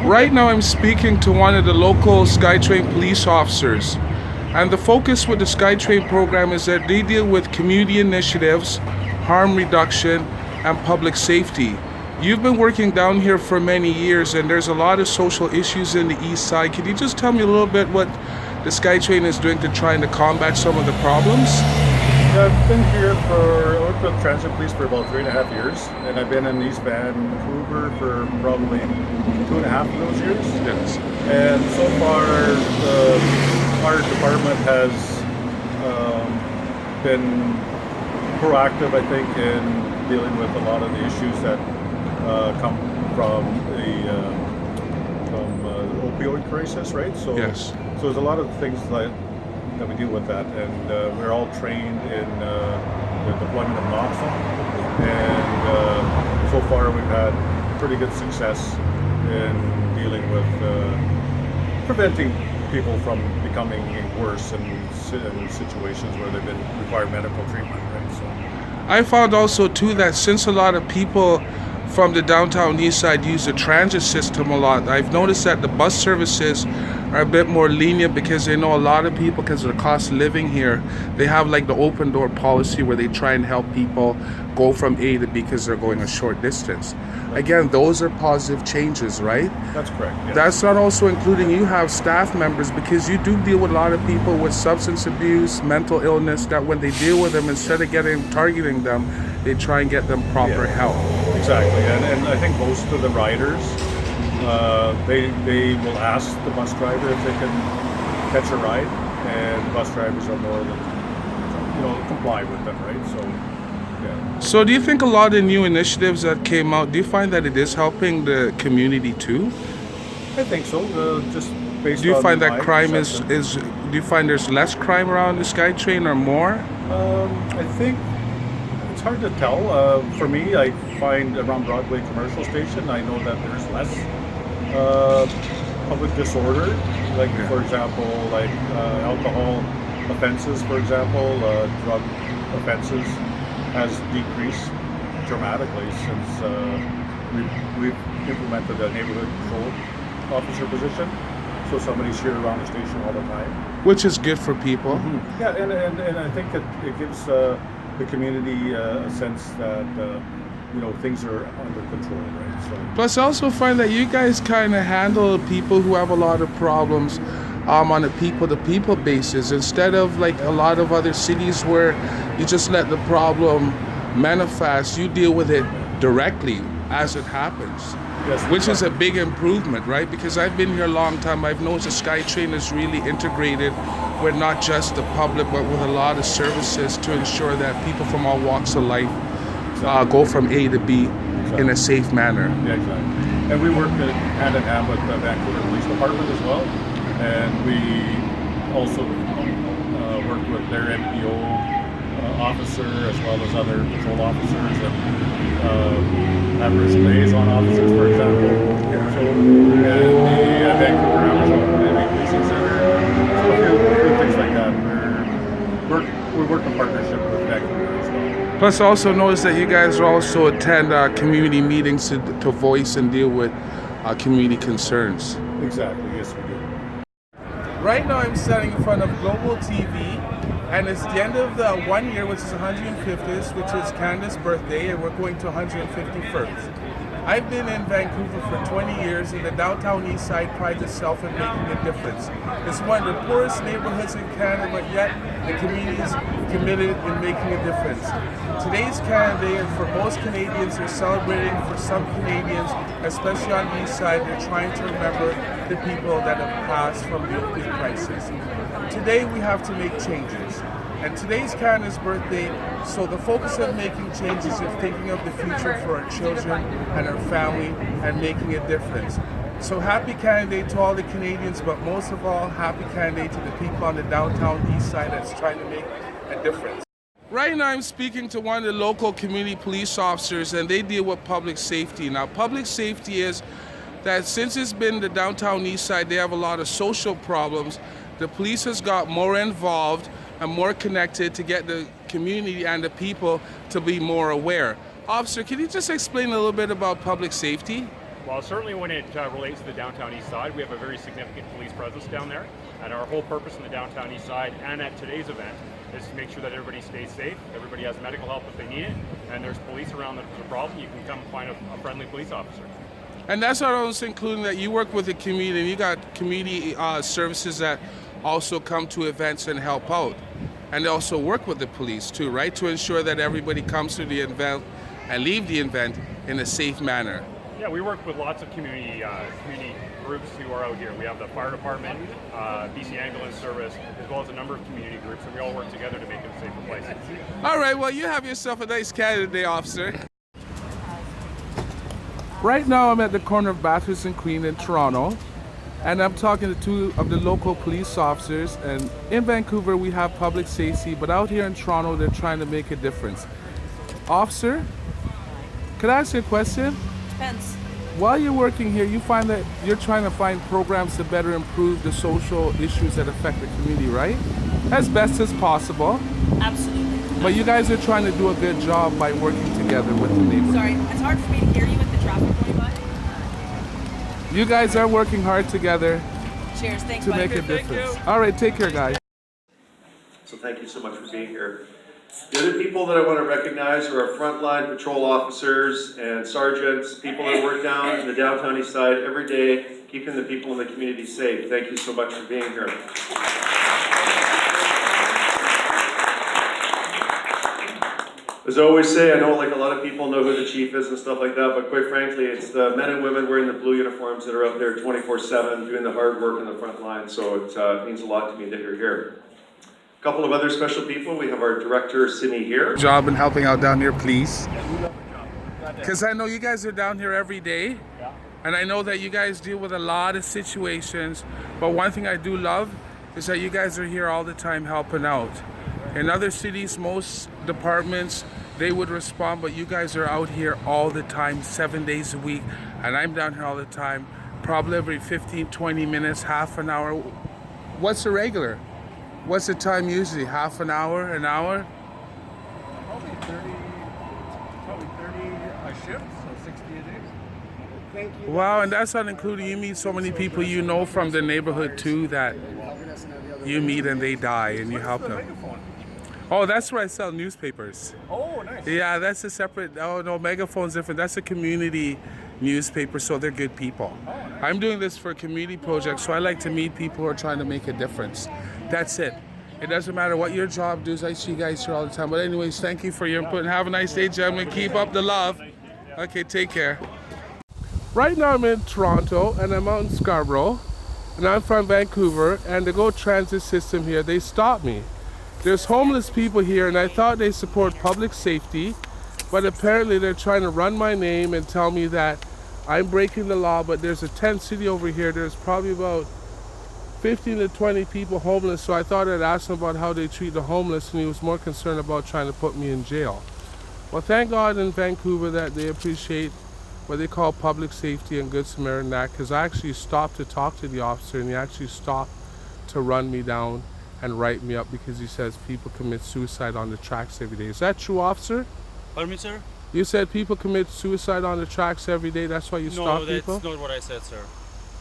Right now, I'm speaking to one of the local SkyTrain police officers. And the focus with the SkyTrain program is that they deal with community initiatives, harm reduction, and public safety. You've been working down here for many years, and there's a lot of social issues in the east side. Can you just tell me a little bit what the SkyTrain is doing to try to combat some of the problems? Yeah, I've been here for, I worked with transit police for about 3.5 years, and I've been in East Vancouver for probably 2.5 of those years. Yes. And so far, our department has been proactive, I think, in dealing with a lot of the issues that come from the opioid crisis, right? So, Yes. so there's a lot of things that we deal with that, and we're all trained in the deployment of Noxon, and so far we've had pretty good success in dealing with preventing people from becoming worse in situations where they've been require medical treatment, right? So I found also too that since a lot of people from the downtown east side use the transit system a lot, I've noticed that the bus services are a bit more lenient because they know a lot of people, because of the cost of living here, they have like the open door policy where they try and help people go from A to B because they're going a short distance. Again, those are positive changes, right? that's correct. Yeah. That's not also including you have staff members, because you do deal with a lot of people with substance abuse, mental illness, that when they deal with them, instead of targeting them, they try and get them proper Yeah. help. Exactly, and I think most of the riders, they will ask the bus driver if they can catch a ride, and bus drivers are more than comply with them, right? So yeah. So do you think a lot of new initiatives that came out, do you find that it is helping the community too? I think so. Just based Do you on find that my crime perception. do you find there's less crime around the SkyTrain or more? I think it's hard to tell. For me, I find around Broadway Commercial Station, I know that there's less public disorder. Like, Yeah. for example, alcohol offenses, for example, drug offenses has decreased dramatically since we've implemented a neighborhood patrol officer position. So somebody's here around the station all the time. Which is good for people. Yeah, and I think it gives the community a sense that things are under control, right? So Plus, I also find that you guys kind of handle people who have a lot of problems on a people-to-people basis, instead of like a lot of other cities where you just let the problem manifest. You deal with it directly as it happens, yes, which is a big improvement, right? Because I've been here a long time. I've noticed the SkyTrain is really integrated with not just the public, but with a lot of services to ensure that people from all walks of life go from A to B in a safe manner. yeah, exactly. And we work hand in hand with the Vancouver Police Department as well, and we also work with their NPO officer as well as other patrol officers and at-risk liaison officers, for example. So, and the Vancouver Aboriginal Community Policing Center. So a few things like that. We work in partnership with Vancouver as well. Plus, I also noticed that you guys also attend community meetings to voice and deal with community concerns. Exactly. Yes, we do. Right now, I'm standing in front of Global TV, and it's the end of the 1 year, which is 150th, which is Canada's birthday, and we're going to 151st. I've been in Vancouver for 20 years, and the downtown east side prides itself in making a difference. It's one of the poorest neighborhoods in Canada, but yet the community is committed in making a difference. Today's Canada Day, and for most Canadians, they're celebrating. For some Canadians, especially on the east side, they're trying to remember the people that have passed from the opioid crisis. Today, we have to make changes. And today's Canada's birthday, so the focus of making changes is thinking of the future for our children and our family and making a difference. So happy Canada Day to all the Canadians, but most of all, happy Canada Day to the people on the downtown east side that's trying to make a difference. Right now, I'm speaking to one of the local community police officers, and they deal with public safety. Now, public safety is that since it's been the downtown east side, they have a lot of social problems. The police has got more involved and more connected to get the community and the people to be more aware. Officer, can you just explain a little bit about public safety? Well, certainly when it relates to the downtown east side, we have a very significant police presence down there. And our whole purpose in the downtown east side and at today's event is to make sure that everybody stays safe, everybody has medical help if they need it, and there's police around that if there's a problem, you can come and find a friendly police officer. And that's what I was including, that you work with the community, and you got community services that also come to events and help out. And they also work with the police too, right? To ensure that everybody comes to the event and leave the event in a safe manner. Yeah, we work with lots of community groups who are out here. We have the fire department, BC Ambulance Service, as well as a number of community groups, and we all work together to make it a safer place. All right, well, you have yourself a nice Canada Day, officer. Right now, I'm at the corner of Bathurst and Queen in Toronto, and I'm talking to two of the local police officers. And in Vancouver, we have public safety, but out here in Toronto, they're trying to make a difference. Officer, could I ask you a question? Depends. While you're working here, you find that you're trying to find programs to better improve the social issues that affect the community, right? As best as possible. Absolutely. But you guys are trying to do a good job by working together with the neighbors. Sorry, it's hard for me to hear you with the traffic going by. You guys are working hard together Cheers, thanks, to buddy. make a difference. All right, take care, guys. So thank you so much for being here. The other people that I want to recognize are our frontline patrol officers and sergeants, people that work down in the downtown east side every day, keeping the people in the community safe. Thank you so much for being here. As I always say, I know like a lot of people know who the chief is and stuff like that, but quite frankly, it's the men and women wearing the blue uniforms that are out there 24/7 doing the hard work in the front line. So it means a lot to me that you're here. A couple of other special people. We have our director, Sydney, here. Job in helping out down here, please. Because I know you guys are down here every day, and I know that you guys deal with a lot of situations, but one thing I do love is that you guys are here all the time helping out. In other cities, most departments, they would respond, but you guys are out here all the time, 7 days a week, and I'm down here all the time, probably every 15, 20 minutes, half an hour. What's the regular? What's the time usually? Half an hour, an hour? Probably 30 a shift, so 60 a day. Thank you. Wow, and that's not including, you meet so many people you know from the neighborhood too that you meet and they die and you help them. Megaphone. Oh, that's where I sell newspapers. Oh, nice. Yeah, that's a separate, oh no, Megaphone's different. That's a community newspaper, so they're good people. I'm doing this for a community project, so I like to meet people who are trying to make a difference. That's it. It doesn't matter what your job does. I see you guys here all the time. But anyways, thank you for your input and have a nice day, gentlemen. Keep up the love. Okay, take care. Right now I'm in Toronto and I'm out in Scarborough and I'm from Vancouver, and the GO Transit system here, they stopped me. There's homeless people here and I thought they support public safety, but apparently they're trying to run my name and tell me that I'm breaking the law. But there's a tent city over here. There's probably about 15 to 20 people homeless, so I thought I'd ask him about how they treat the homeless, and he was more concerned about trying to put me in jail. Well, thank God in Vancouver that they appreciate what they call public safety and Good Samaritan Act, because I actually stopped to talk to the officer, and he actually stopped to run me down and write me up because he says people commit suicide on the tracks every day. Is that true, officer? Pardon me, sir? You said people commit suicide on the tracks every day, that's why you stop people? No, that's not what I said, sir.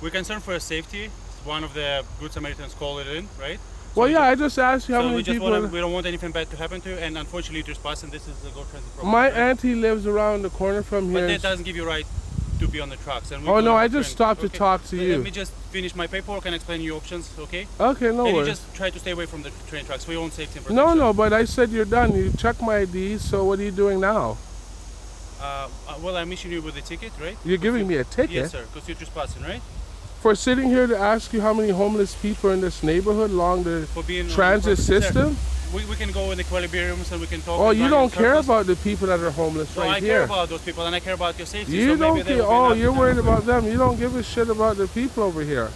We're concerned for safety. One of the Good Samaritans call it in, right? Well, yeah, I just asked you how So many people... we don't want anything bad to happen to you, and unfortunately you're trespassing. This is the GO Transit program. My right? auntie lives around the corner from here. But that doesn't give you right to be on the trucks. And Oh, no, I just stopped to talk to you. Let me just finish my paperwork and explain your options, okay? Okay, no Can you worries. just try to stay away from the train tracks for your own safety and protection? No, but I said you're done. You checked my ID, so what are you doing now? Well, I'm issuing you with a ticket, right? You're giving me a ticket? Yes, sir, because you're trespassing, right? For sitting here to ask you how many homeless people are in this neighborhood along the For being transit system? We can go in the equilibriums and we can talk. Oh, and you run don't in care circles. about the people that are homeless No, right I here. care about those people and I care about your safety. You so don't maybe there care. will be Oh, enough you're time worried to- about them. You don't give a shit about the people over here.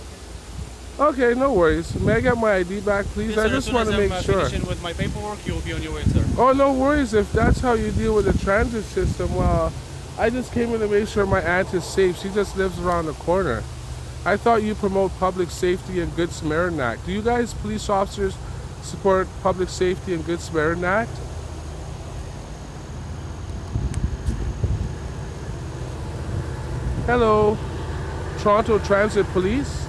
Okay, no worries. May I get my ID back, please? Yes, I sir, as just soon want as to I'm, make sure. finishing with my paperwork, you'll be on your way, sir. Oh, no worries. If that's how you deal with the transit system, well, I just came in to make sure my aunt is safe. She just lives around the corner. I thought you promote public safety and Good Samaritan Act. Do you guys, police officers, support public safety and Good Samaritan Act? Hello, Toronto Transit Police.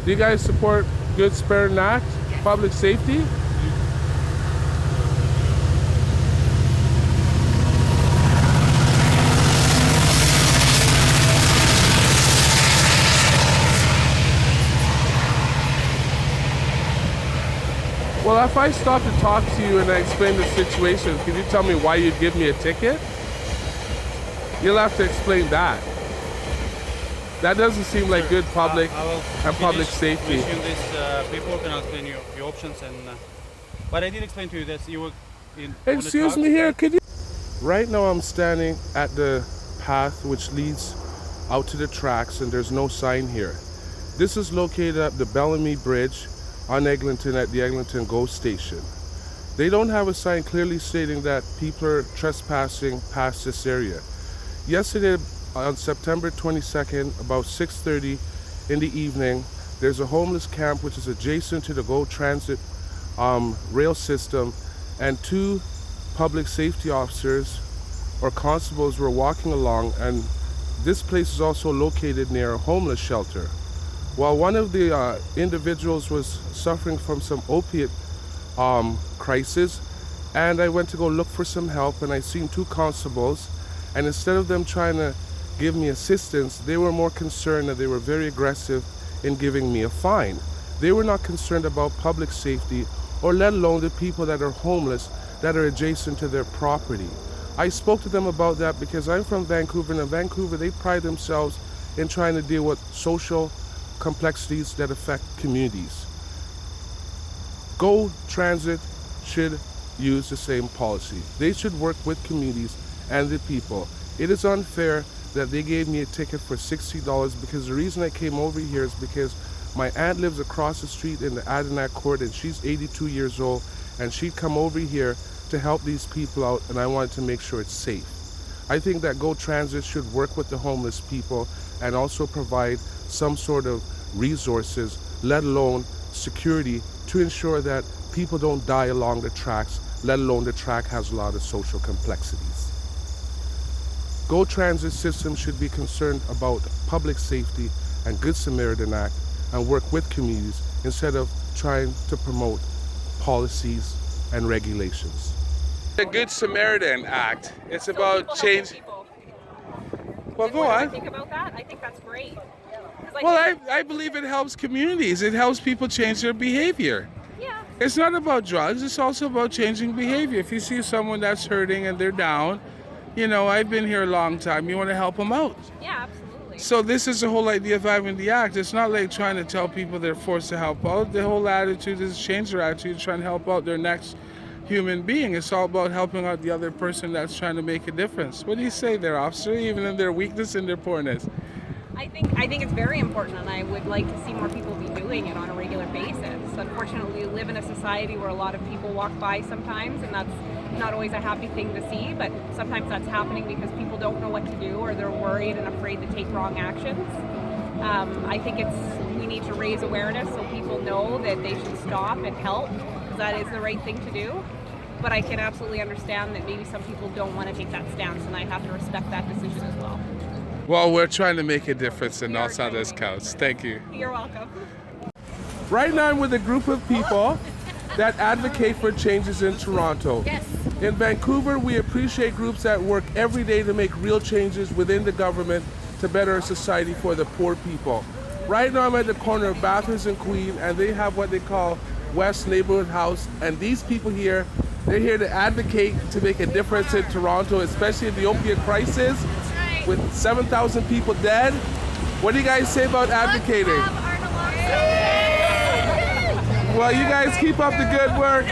Do you guys support Good Samaritan Act, public safety? Well, if I stop to talk to you and I explain the situation, can you tell me why you'd give me a ticket? You'll have to explain that. That doesn't seem like good public and public safety. This paperwork, and I'll explain you the options. But I did explain to you that you were in. Excuse me here, could you? Right now I'm standing at the path which leads out to the tracks, and there's no sign here. This is located at the Bellamy Bridge on Eglinton at the Eglinton GO station. They don't have a sign clearly stating that people are trespassing past this area. Yesterday, on September 22nd, about 6:30 in the evening, there's a homeless camp which is adjacent to the GO Transit rail system, and two public safety officers or constables were walking along, and this place is also located near a homeless shelter. While one of the individuals was suffering from some opiate crisis, and I went to go look for some help, and I seen two constables, and instead of them trying to give me assistance, they were more concerned, and they were very aggressive in giving me a fine. They were not concerned about public safety, or let alone the people that are homeless that are adjacent to their property. I spoke to them about that because I'm from Vancouver, and in Vancouver they pride themselves in trying to deal with social complexities that affect communities. GO Transit should use the same policy. They should work with communities and the people. It is unfair that they gave me a ticket for $60 because the reason I came over here is because my aunt lives across the street in the Adirondack Court, and she's 82 years old, and she'd come over here to help these people out, and I wanted to make sure it's safe. I think that GO Transit should work with the homeless people and also provide some sort of resources, let alone security, to ensure that people don't die along the tracks, let alone the track has a lot of social complexities. GO Transit system should be concerned about public safety and Good Samaritan Act and work with communities instead of trying to promote policies and regulations. The Good Samaritan Act, it's about change. Well, go on. Think about that. I think that's great. Well, I believe it helps communities. It helps people change their behavior. Yeah. It's not about drugs. It's also about changing behavior. If you see someone that's hurting and they're down, you know, I've been here a long time. You want to help them out. Yeah, absolutely. So this is the whole idea of having the act. It's not like trying to tell people they're forced to help out. The whole attitude is change their attitude, trying to help out their next human being. It's all about helping out the other person that's trying to make a difference. What do you say there, officer? Even in their weakness and their poorness. I think it's very important, and I would like to see more people be doing it on a regular basis. Unfortunately, we live in a society where a lot of people walk by sometimes, and that's not always a happy thing to see, but sometimes that's happening because people don't know what to do, or they're worried and afraid to take wrong actions. I think we need to raise awareness so people know that they should stop and help, because that is the right thing to do. But I can absolutely understand that maybe some people don't want to take that stance, and I have to respect that decision as well. Well, we're trying to make a difference, and that's how this counts. Thank you. You're welcome. Right now I'm with a group of people that advocate for changes in Toronto. Yes. In Vancouver, we appreciate groups that work every day to make real changes within the government to better our society for the poor people. Right now I'm at the corner of Bathurst and Queen, and they have what they call West Neighborhood House, and these people here, they're here to advocate to make a difference in Toronto, especially in the opiate crisis. With 7,000 people dead. What do you guys say about advocating? Well, you guys keep up the good work.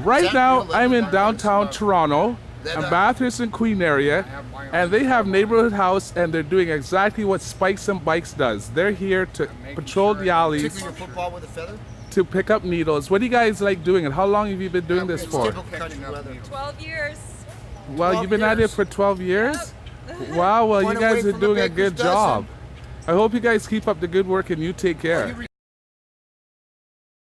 Right now, I'm in downtown Toronto, in Bathurst and Queen area, and they have Neighborhood House, and they're doing exactly what Spikes and Bikes does. They're here to patrol the alleys, Tickling your football with a feather? to pick up needles. What do you guys like doing, and how long have you been doing this for? 12 years. Well, you've been at it for 12 years? Wow, well, you One guys away are from the doing a baker's good dozen. job. I hope you guys keep up the good work and you take care.